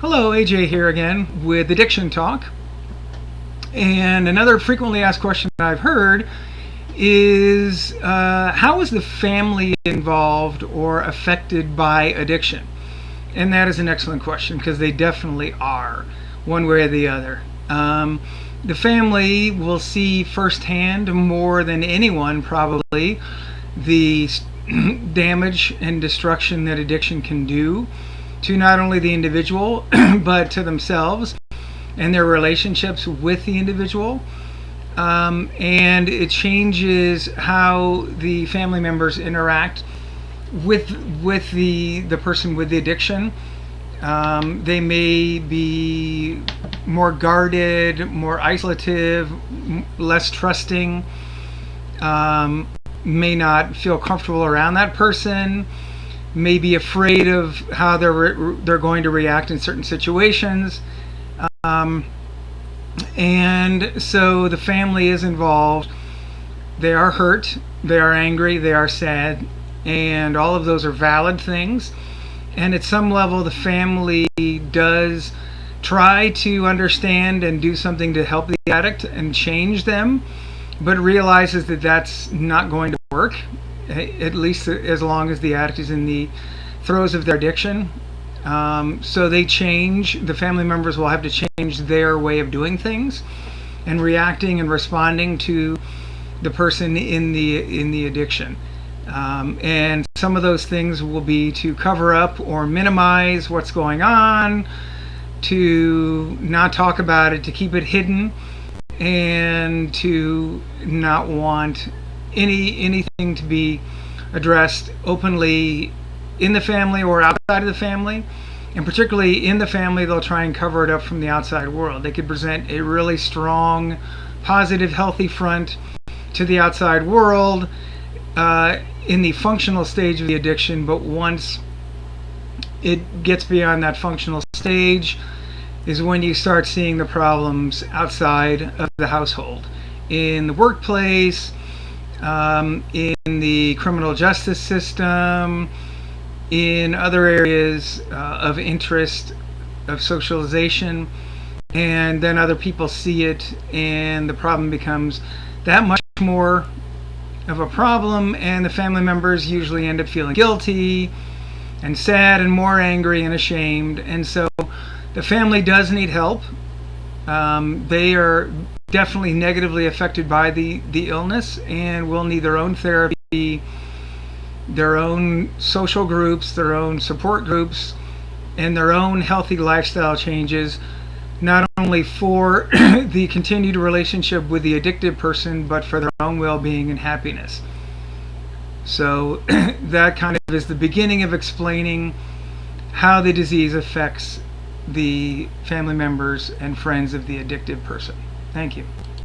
Hello, AJ here again with Addiction Talk. And another frequently asked question that I've heard is how is the family involved or affected by addiction? And that is an excellent question because they definitely are, one way or the other. The family will see firsthand more than anyone probably the damage and destruction that addiction can do to not only the individual but to themselves and their relationships with the individual. And it changes how the family members interact with the person with the addiction. They may be more guarded, more isolative, less trusting, may not feel comfortable around that person, may be afraid of how they're going to react in certain situations. And so the family is involved. They are hurt, they are angry, they are sad, and all of those are valid things. And at some level, the family does try to understand and do something to help the addict and change them, but realizes that that's not going to work, at least as long as the addict is in the throes of their addiction. So they change. The family members will have to change their way of doing things and reacting and responding to the person in the addiction. And some of those things will be to cover up or minimize what's going on, to not talk about it, to keep it hidden, and to not want anything to be addressed openly in the family or outside of the family. And particularly in the family, they'll try and cover it up from the outside world. They could present a really strong, positive, healthy front to the outside world in the functional stage of the addiction, but once it gets beyond that functional stage is when you start seeing the problems outside of the household, in the workplace, in the criminal justice system, in other areas of interest, of socialization, and then other people see it and the problem becomes that much more of a problem, and the family members usually end up feeling guilty and sad and more angry and ashamed. And so the family does need help. They are definitely negatively affected by the illness and will need their own therapy, their own social groups, their own support groups, and their own healthy lifestyle changes, not only for the continued relationship with the addicted person, but for their own well-being and happiness. So that kind of is the beginning of explaining how the disease affects the family members and friends of the addicted person. Thank you.